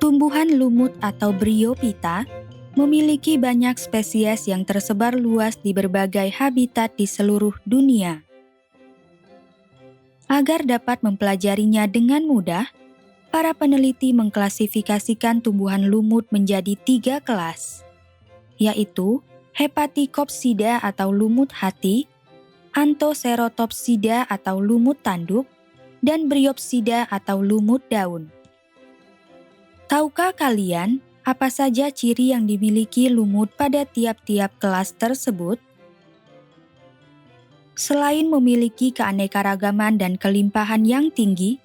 Tumbuhan lumut atau Bryophyta memiliki banyak spesies yang tersebar luas di berbagai habitat di seluruh dunia. Agar dapat mempelajarinya dengan mudah, para peneliti mengklasifikasikan tumbuhan lumut menjadi 3 kelas, yaitu Hepaticopsida atau lumut hati, Anthoceratopsida atau lumut tanduk, dan Bryopsida atau lumut daun. Tahukah kalian apa saja ciri yang dimiliki lumut pada tiap-tiap kelas tersebut? Selain memiliki keanekaragaman dan kelimpahan yang tinggi,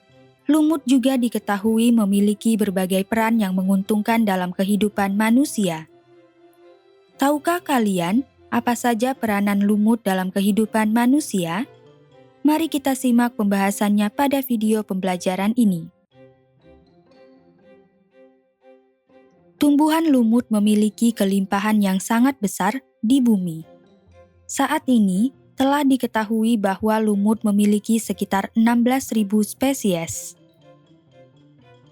lumut juga diketahui memiliki berbagai peran yang menguntungkan dalam kehidupan manusia. Tahukah kalian apa saja peranan lumut dalam kehidupan manusia? Mari kita simak pembahasannya pada video pembelajaran ini. Tumbuhan lumut memiliki kelimpahan yang sangat besar di bumi. Saat ini, telah diketahui bahwa lumut memiliki sekitar 16.000 spesies.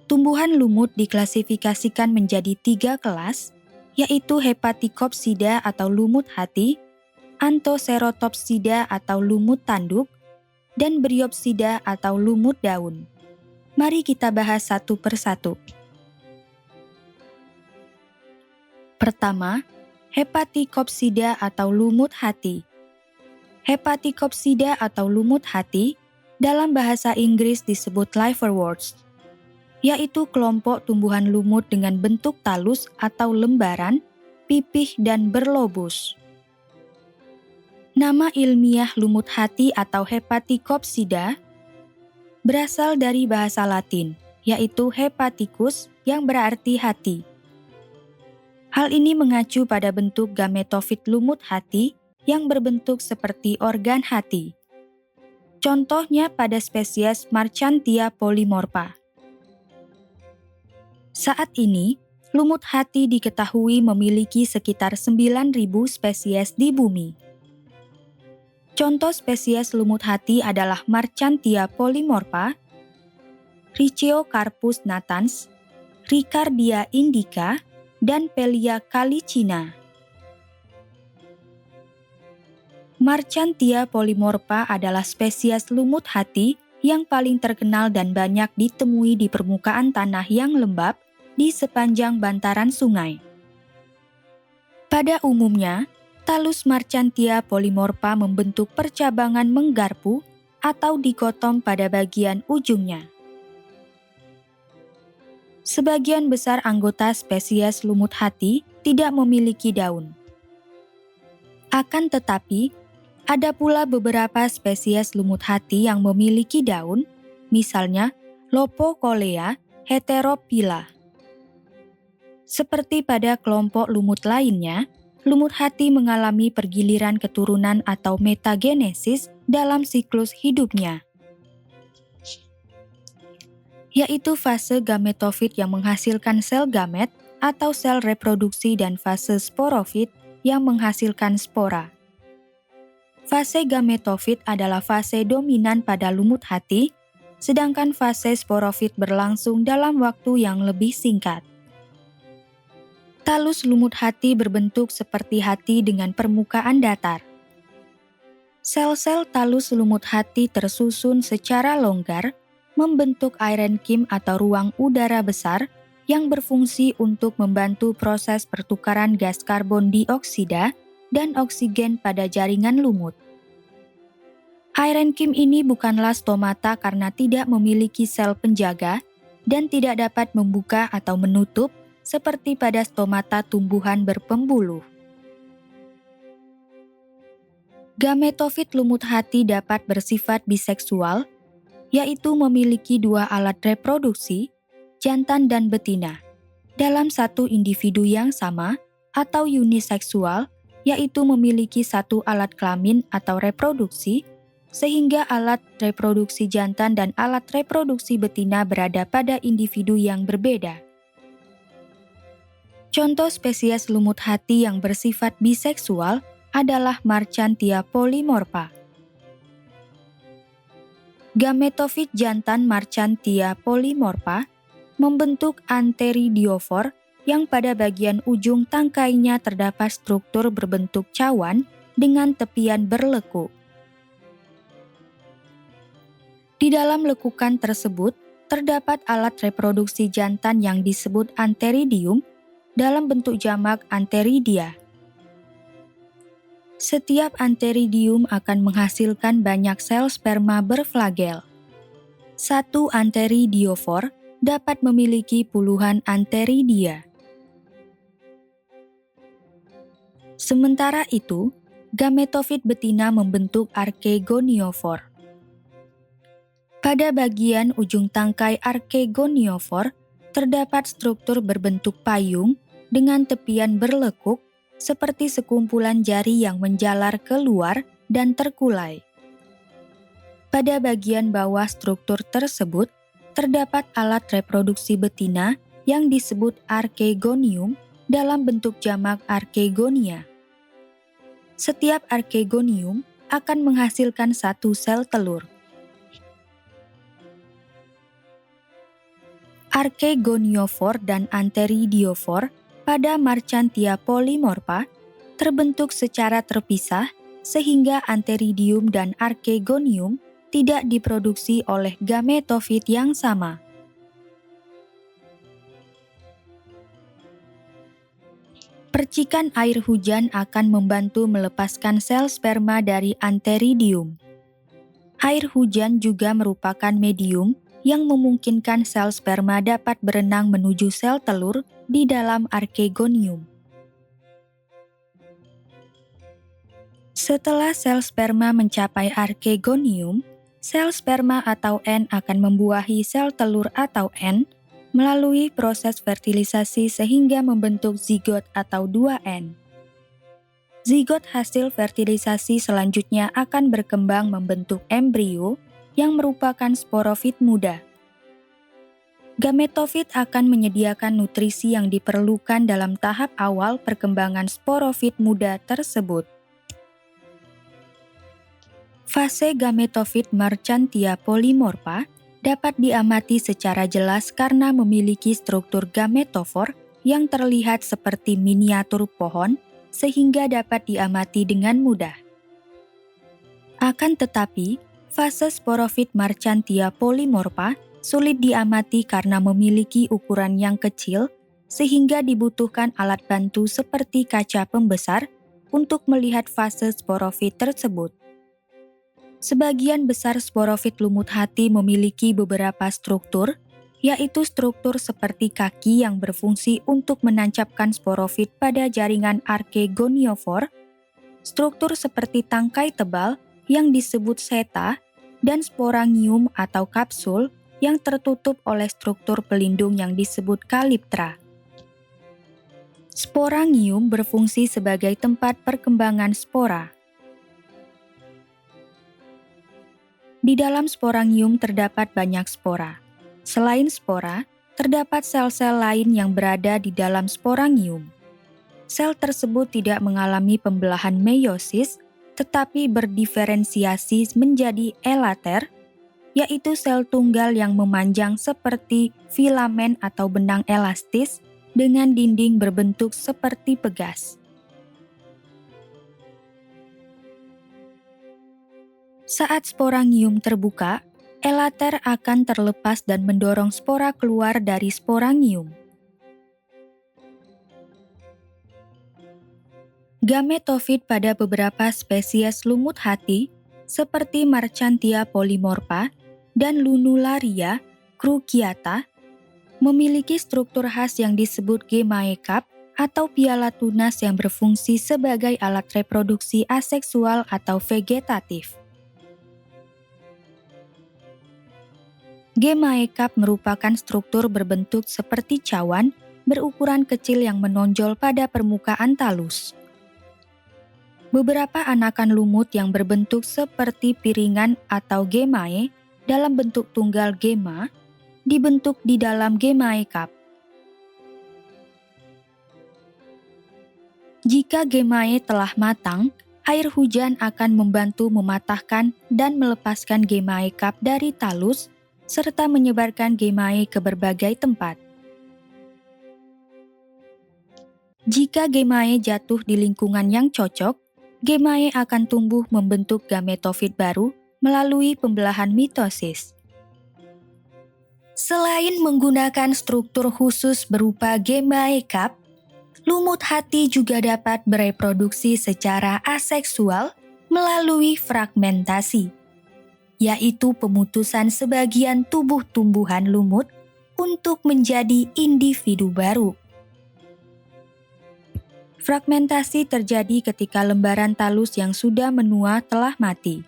Tumbuhan lumut diklasifikasikan menjadi 3 kelas, yaitu Hepaticopsida atau lumut hati, Anthoceratopsida atau lumut tanduk, dan Bryopsida atau lumut daun. Mari kita bahas satu persatu. Pertama, Hepaticopsida atau lumut hati. Hepaticopsida atau lumut hati dalam bahasa Inggris disebut liverworts, yaitu kelompok tumbuhan lumut dengan bentuk talus atau lembaran, pipih dan berlobus. Nama ilmiah lumut hati atau Hepaticopsida berasal dari bahasa Latin, yaitu hepaticus yang berarti hati. Hal ini mengacu pada bentuk gametofit lumut hati yang berbentuk seperti organ hati. Contohnya pada spesies Marchantia polymorpha. Saat ini, lumut hati diketahui memiliki sekitar 9.000 spesies di bumi. Contoh spesies lumut hati adalah Marchantia polymorpha, Rhizocarpus natans, Riccardia indica, dan Pellia calicina. Marchantia polymorpha adalah spesies lumut hati yang paling terkenal dan banyak ditemui di permukaan tanah yang lembab di sepanjang bantaran sungai. Pada umumnya, talus Marchantia polymorpha membentuk percabangan menggarpu atau dikotom pada bagian ujungnya. Sebagian besar anggota spesies lumut hati tidak memiliki daun. Akan tetapi, ada pula beberapa spesies lumut hati yang memiliki daun, misalnya Lopocolea heterophylla. Seperti pada kelompok lumut lainnya, lumut hati mengalami pergiliran keturunan atau metagenesis dalam siklus hidupnya, yaitu fase gametofit yang menghasilkan sel gamet atau sel reproduksi dan fase sporofit yang menghasilkan spora. Fase gametofit adalah fase dominan pada lumut hati, sedangkan fase sporofit berlangsung dalam waktu yang lebih singkat. Talus lumut hati berbentuk seperti hati dengan permukaan datar. Sel-sel talus lumut hati tersusun secara longgar, membentuk irenchyme atau ruang udara besar yang berfungsi untuk membantu proses pertukaran gas karbon dioksida dan oksigen pada jaringan lumut. Irenchyme ini bukanlah stomata karena tidak memiliki sel penjaga dan tidak dapat membuka atau menutup seperti pada stomata tumbuhan berpembuluh. Gametofit lumut hati dapat bersifat biseksual, yaitu memiliki 2 alat reproduksi, jantan dan betina, dalam satu individu yang sama, atau uniseksual, yaitu memiliki 1 alat kelamin atau reproduksi, sehingga alat reproduksi jantan dan alat reproduksi betina berada pada individu yang berbeda. Contoh spesies lumut hati yang bersifat biseksual adalah Marchantia polymorpha. Gametofit jantan Marchantia polymorpha membentuk anteridiofor yang pada bagian ujung tangkainya terdapat struktur berbentuk cawan dengan tepian berlekuk. Di dalam lekukan tersebut, terdapat alat reproduksi jantan yang disebut anteridium dalam bentuk jamak anteridia. Setiap anteridium akan menghasilkan banyak sel sperma berflagel. Satu anteridiofor dapat memiliki puluhan anteridia. Sementara itu, gametofit betina membentuk arkegoniofor. Pada bagian ujung tangkai arkegoniofor, terdapat struktur berbentuk payung dengan tepian berlekuk seperti sekumpulan jari yang menjalar keluar dan terkulai. Pada bagian bawah struktur tersebut, terdapat alat reproduksi betina yang disebut arkegonium dalam bentuk jamak arkegonia. Setiap arkegonium akan menghasilkan satu sel telur. Arkegoniofor dan anteridiofor pada Marchantia polymorpha terbentuk secara terpisah sehingga anteridium dan arkegonium tidak diproduksi oleh gametofit yang sama. Percikan air hujan akan membantu melepaskan sel sperma dari anteridium. Air hujan juga merupakan medium yang memungkinkan sel sperma dapat berenang menuju sel telur di dalam arkegonium. Setelah sel sperma mencapai arkegonium, sel sperma atau N akan membuahi sel telur atau N melalui proses fertilisasi sehingga membentuk zigot atau 2N. Zigot hasil fertilisasi selanjutnya akan berkembang membentuk embrio yang merupakan sporofit muda. Gametofit akan menyediakan nutrisi yang diperlukan dalam tahap awal perkembangan sporofit muda tersebut. Fase gametofit Marchantia polymorpha dapat diamati secara jelas karena memiliki struktur gametofor yang terlihat seperti miniatur pohon sehingga dapat diamati dengan mudah. Akan tetapi, fase sporofit Marchantia polymorpha sulit diamati karena memiliki ukuran yang kecil sehingga dibutuhkan alat bantu seperti kaca pembesar untuk melihat fase sporofit tersebut. Sebagian besar sporofit lumut hati memiliki beberapa struktur, yaitu struktur seperti kaki yang berfungsi untuk menancapkan sporofit pada jaringan arkegoniofor, struktur seperti tangkai tebal yang disebut seta, dan sporangium atau kapsul yang tertutup oleh struktur pelindung yang disebut kaliptra. Sporangium berfungsi sebagai tempat perkembangan spora. Di dalam sporangium terdapat banyak spora. Selain spora, terdapat sel-sel lain yang berada di dalam sporangium. Sel tersebut tidak mengalami pembelahan meiosis, tetapi berdiferensiasi menjadi elater, yaitu sel tunggal yang memanjang seperti filamen atau benang elastis dengan dinding berbentuk seperti pegas. Saat sporangium terbuka, elater akan terlepas dan mendorong spora keluar dari sporangium. Gametofit pada beberapa spesies lumut hati, seperti Marchantia polymorpha dan Lunularia cruciata, memiliki struktur khas yang disebut gemae-cup atau piala tunas yang berfungsi sebagai alat reproduksi aseksual atau vegetatif. Gemae-cup merupakan struktur berbentuk seperti cawan berukuran kecil yang menonjol pada permukaan talus. Beberapa anakan lumut yang berbentuk seperti piringan atau gemae dalam bentuk tunggal gema dibentuk di dalam gemae-cup. Jika gemae telah matang, air hujan akan membantu mematahkan dan melepaskan gemae-cup dari talus serta menyebarkan gemae ke berbagai tempat. Jika gemae jatuh di lingkungan yang cocok, gemae akan tumbuh membentuk gametofit baru melalui pembelahan mitosis. Selain menggunakan struktur khusus berupa gemae cup, lumut hati juga dapat bereproduksi secara aseksual melalui fragmentasi, yaitu pemutusan sebagian tubuh tumbuhan lumut untuk menjadi individu baru. Fragmentasi terjadi ketika lembaran talus yang sudah menua telah mati.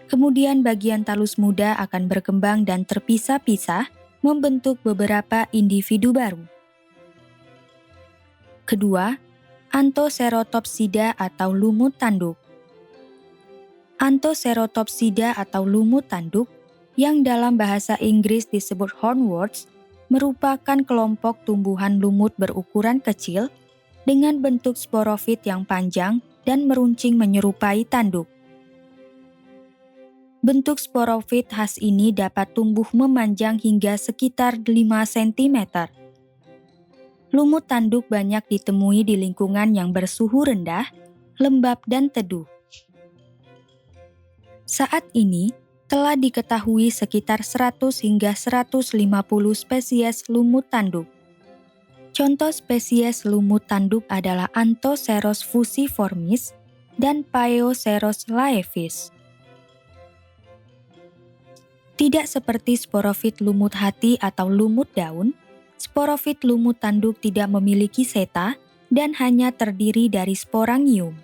Kemudian bagian talus muda akan berkembang dan terpisah-pisah, membentuk beberapa individu baru. Kedua, Anthocerotopsida atau lumut tanduk. Anthocerotopsida atau lumut tanduk, yang dalam bahasa Inggris disebut hornworts, merupakan kelompok tumbuhan lumut berukuran kecil dengan bentuk sporofit yang panjang dan meruncing menyerupai tanduk. Bentuk sporofit khas ini dapat tumbuh memanjang hingga sekitar 5 cm. Lumut tanduk banyak ditemui di lingkungan yang bersuhu rendah, lembab, dan teduh. Saat ini, telah diketahui sekitar 100 hingga 150 spesies lumut tanduk. Contoh spesies lumut tanduk adalah Anthoceros fusiformis dan Paeoceros laevis. Tidak seperti sporofit lumut hati atau lumut daun, sporofit lumut tanduk tidak memiliki seta dan hanya terdiri dari sporangium.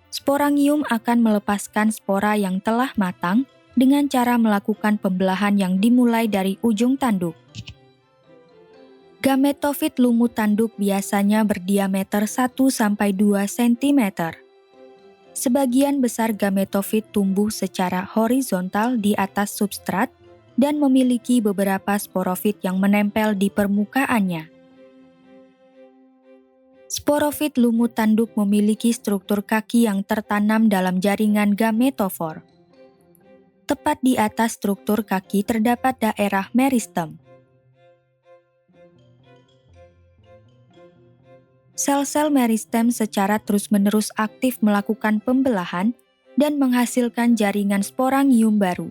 Sporangium akan melepaskan spora yang telah matang dengan cara melakukan pembelahan yang dimulai dari ujung tanduk. Gametofit lumut tanduk biasanya berdiameter 1-2 cm. Sebagian besar gametofit tumbuh secara horizontal di atas substrat dan memiliki beberapa sporofit yang menempel di permukaannya. Sporofit lumut tanduk memiliki struktur kaki yang tertanam dalam jaringan gametofor. Tepat di atas struktur kaki terdapat daerah meristem. Sel-sel meristem secara terus-menerus aktif melakukan pembelahan dan menghasilkan jaringan sporangium baru.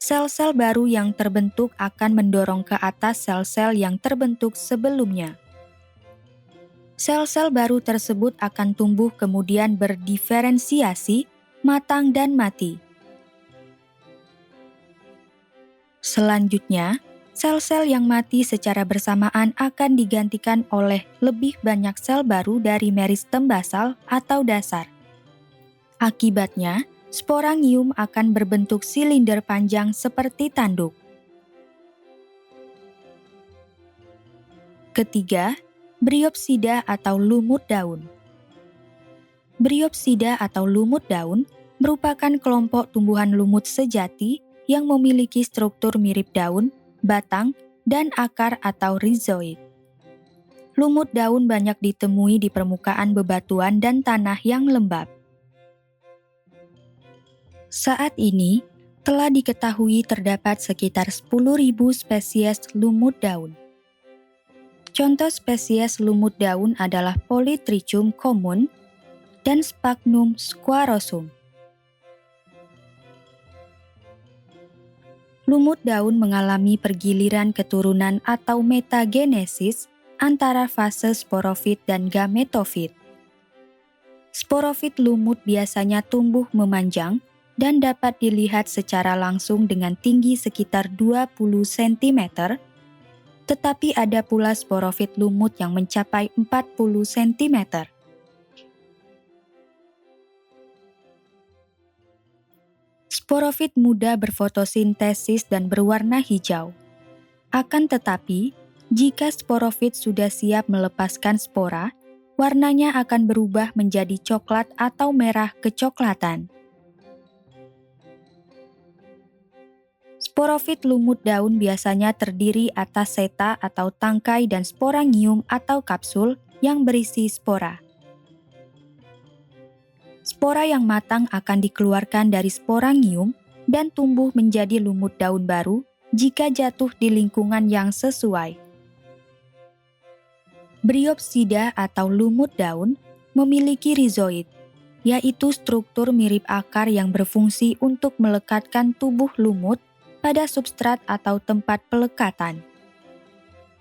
Sel-sel baru yang terbentuk akan mendorong ke atas sel-sel yang terbentuk sebelumnya. Sel-sel baru tersebut akan tumbuh kemudian berdiferensiasi, matang dan mati. Selanjutnya, sel-sel yang mati secara bersamaan akan digantikan oleh lebih banyak sel baru dari meristem basal atau dasar. Akibatnya, sporangium akan berbentuk silinder panjang seperti tanduk. Ketiga, Bryopsida atau lumut daun. Bryopsida atau lumut daun merupakan kelompok tumbuhan lumut sejati yang memiliki struktur mirip daun, batang, dan akar atau rhizoid. Lumut daun banyak ditemui di permukaan bebatuan dan tanah yang lembab. Saat ini, telah diketahui terdapat sekitar 10.000 spesies lumut daun. Contoh spesies lumut daun adalah Polytrichum common dan Sphagnum squarosum. Lumut daun mengalami pergiliran keturunan atau metagenesis antara fase sporofit dan gametofit. Sporofit lumut biasanya tumbuh memanjang dan dapat dilihat secara langsung dengan tinggi sekitar 20 cm, tetapi ada pula sporofit lumut yang mencapai 40 cm. Sporofit muda berfotosintesis dan berwarna hijau. Akan tetapi, jika sporofit sudah siap melepaskan spora, warnanya akan berubah menjadi coklat atau merah kecoklatan. Sporofit lumut daun biasanya terdiri atas seta atau tangkai dan sporangium atau kapsul yang berisi spora. Spora yang matang akan dikeluarkan dari sporangium dan tumbuh menjadi lumut daun baru jika jatuh di lingkungan yang sesuai. Bryopsida atau lumut daun memiliki rizoid, yaitu struktur mirip akar yang berfungsi untuk melekatkan tubuh lumut pada substrat atau tempat pelekatan.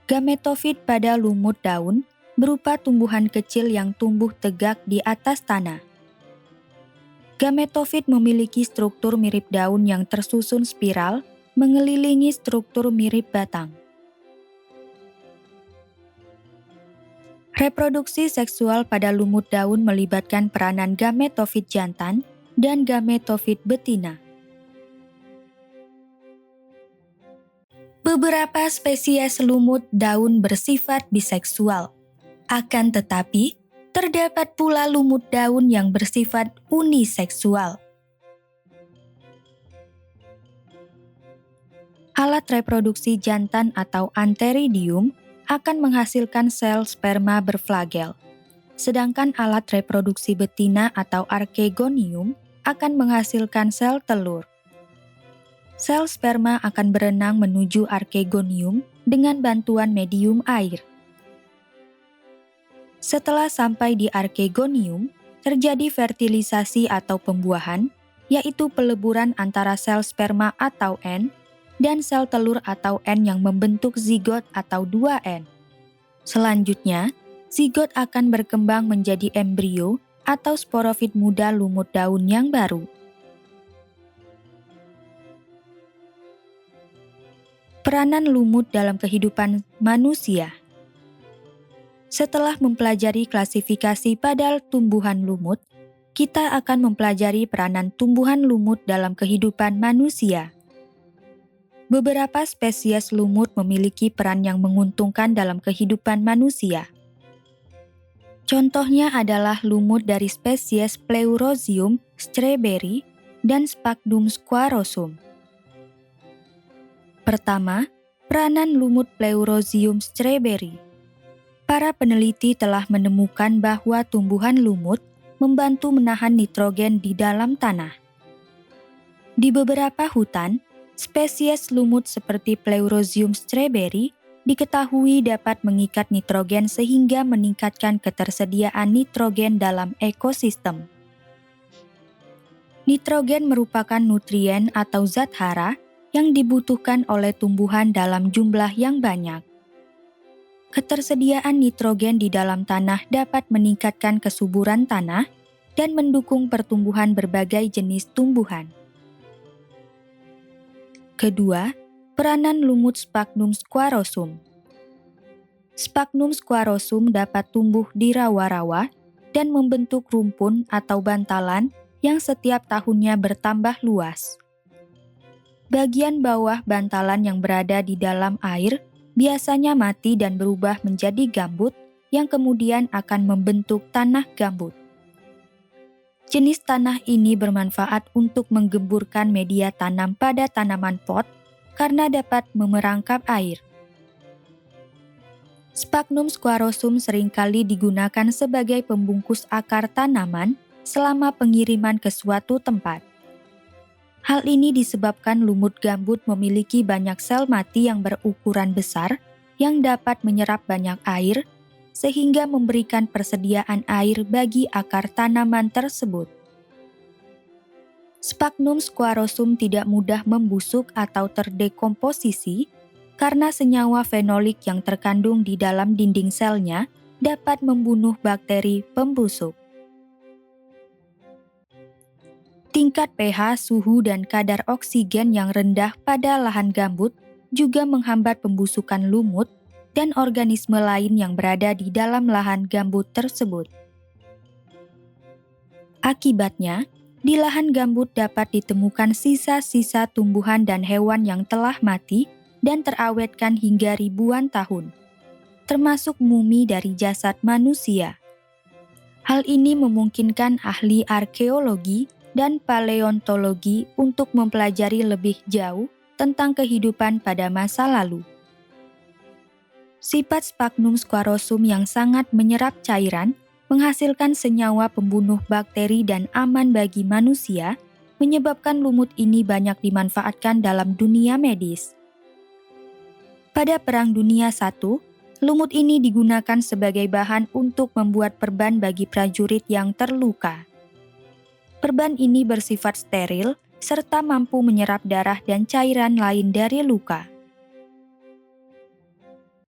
Gametofit pada lumut daun berupa tumbuhan kecil yang tumbuh tegak di atas tanah. Gametofit memiliki struktur mirip daun yang tersusun spiral mengelilingi struktur mirip batang. Reproduksi seksual pada lumut daun melibatkan peranan gametofit jantan dan gametofit betina. Beberapa spesies lumut daun bersifat biseksual. Akan tetapi, terdapat pula lumut daun yang bersifat uniseksual. Alat reproduksi jantan atau antheridium akan menghasilkan sel sperma berflagel, sedangkan alat reproduksi betina atau archegonium akan menghasilkan sel telur. Sel sperma akan berenang menuju archegonium dengan bantuan medium air. Setelah sampai di archegonium, terjadi fertilisasi atau pembuahan, yaitu peleburan antara sel sperma atau N dan sel telur atau N yang membentuk zigot atau 2N. Selanjutnya, zigot akan berkembang menjadi embrio atau sporofit muda lumut daun yang baru. Peranan lumut dalam kehidupan manusia. Setelah mempelajari klasifikasi pada tumbuhan lumut, kita akan mempelajari peranan tumbuhan lumut dalam kehidupan manusia. Beberapa spesies lumut memiliki peran yang menguntungkan dalam kehidupan manusia. Contohnya adalah lumut dari spesies Pleurozium strawberry dan Sphagnum squarosum. Pertama, peranan lumut Pleurozium strawberry. Para peneliti telah menemukan bahwa tumbuhan lumut membantu menahan nitrogen di dalam tanah. Di beberapa hutan, spesies lumut seperti Pleurozium strawberry diketahui dapat mengikat nitrogen sehingga meningkatkan ketersediaan nitrogen dalam ekosistem. Nitrogen merupakan nutrien atau zat hara yang dibutuhkan oleh tumbuhan dalam jumlah yang banyak. Ketersediaan nitrogen di dalam tanah dapat meningkatkan kesuburan tanah dan mendukung pertumbuhan berbagai jenis tumbuhan. Kedua, peranan lumut Sphagnum squarosum. Sphagnum squarosum dapat tumbuh di rawa-rawa dan membentuk rumpun atau bantalan yang setiap tahunnya bertambah luas. Bagian bawah bantalan yang berada di dalam air biasanya mati dan berubah menjadi gambut yang kemudian akan membentuk tanah gambut. Jenis tanah ini bermanfaat untuk menggemburkan media tanam pada tanaman pot karena dapat memerangkap air. Sphagnum squarosum seringkali digunakan sebagai pembungkus akar tanaman selama pengiriman ke suatu tempat. Hal ini disebabkan lumut gambut memiliki banyak sel mati yang berukuran besar yang dapat menyerap banyak air, sehingga memberikan persediaan air bagi akar tanaman tersebut. Sphagnum squarosum tidak mudah membusuk atau terdekomposisi karena senyawa fenolik yang terkandung di dalam dinding selnya dapat membunuh bakteri pembusuk. Tingkat pH, suhu, dan kadar oksigen yang rendah pada lahan gambut juga menghambat pembusukan lumut dan organisme lain yang berada di dalam lahan gambut tersebut. Akibatnya, di lahan gambut dapat ditemukan sisa-sisa tumbuhan dan hewan yang telah mati dan terawetkan hingga ribuan tahun, termasuk mumi dari jasad manusia. Hal ini memungkinkan ahli arkeologi dan paleontologi untuk mempelajari lebih jauh tentang kehidupan pada masa lalu. Sifat Sphagnum squarosum yang sangat menyerap cairan menghasilkan senyawa pembunuh bakteri dan aman bagi manusia menyebabkan lumut ini banyak dimanfaatkan dalam dunia medis. Pada Perang Dunia I, lumut ini digunakan sebagai bahan untuk membuat perban bagi prajurit yang terluka. Perban ini bersifat steril serta mampu menyerap darah dan cairan lain dari luka.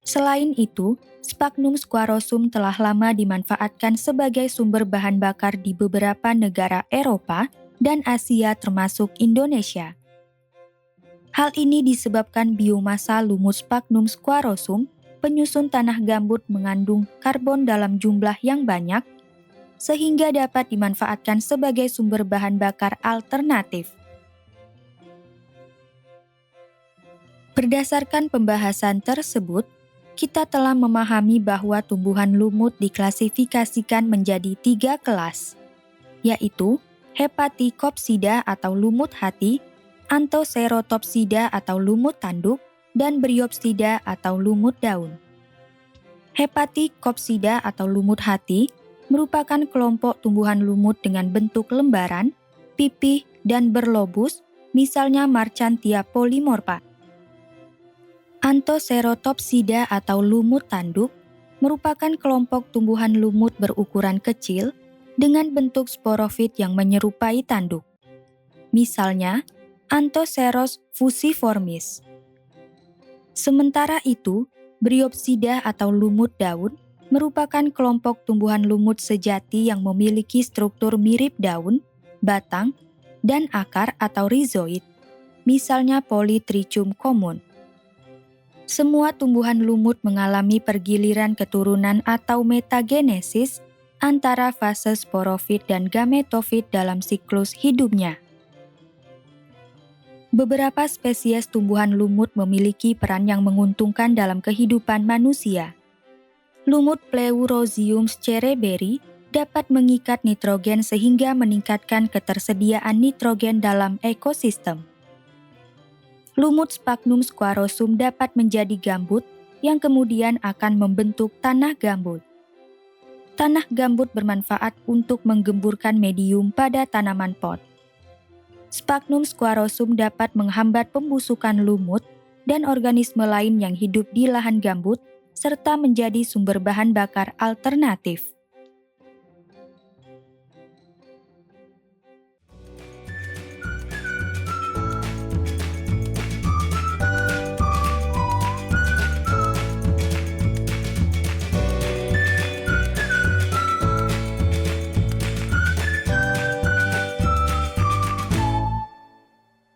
Selain itu, Sphagnum squarosum telah lama dimanfaatkan sebagai sumber bahan bakar di beberapa negara Eropa dan Asia termasuk Indonesia. Hal ini disebabkan biomasa lumut Sphagnum squarosum, penyusun tanah gambut mengandung karbon dalam jumlah yang banyak, sehingga dapat dimanfaatkan sebagai sumber bahan bakar alternatif. Berdasarkan pembahasan tersebut, kita telah memahami bahwa tumbuhan lumut diklasifikasikan menjadi 3 kelas, yaitu Hepaticopsida atau lumut hati, Anthocerotopsida atau lumut tanduk, dan Bryopsida atau lumut daun. Hepaticopsida atau lumut hati merupakan kelompok tumbuhan lumut dengan bentuk lembaran, pipih, dan berlobus, misalnya Marchantia polymorpha. Anthocerotopsida atau lumut tanduk merupakan kelompok tumbuhan lumut berukuran kecil dengan bentuk sporofit yang menyerupai tanduk. Misalnya, Anthoceros fusiformis. Sementara itu, Bryopsida atau lumut daun merupakan kelompok tumbuhan lumut sejati yang memiliki struktur mirip daun, batang, dan akar atau rhizoid, misalnya Polytrichum common. Semua tumbuhan lumut mengalami pergiliran keturunan atau metagenesis antara fase sporofit dan gametofit dalam siklus hidupnya. Beberapa spesies tumbuhan lumut memiliki peran yang menguntungkan dalam kehidupan manusia. Lumut Pleurozium cereberi dapat mengikat nitrogen sehingga meningkatkan ketersediaan nitrogen dalam ekosistem. Lumut Sphagnum squarosum dapat menjadi gambut yang kemudian akan membentuk tanah gambut. Tanah gambut bermanfaat untuk menggemburkan medium pada tanaman pot. Sphagnum squarosum dapat menghambat pembusukan lumut dan organisme lain yang hidup di lahan gambut serta menjadi sumber bahan bakar alternatif.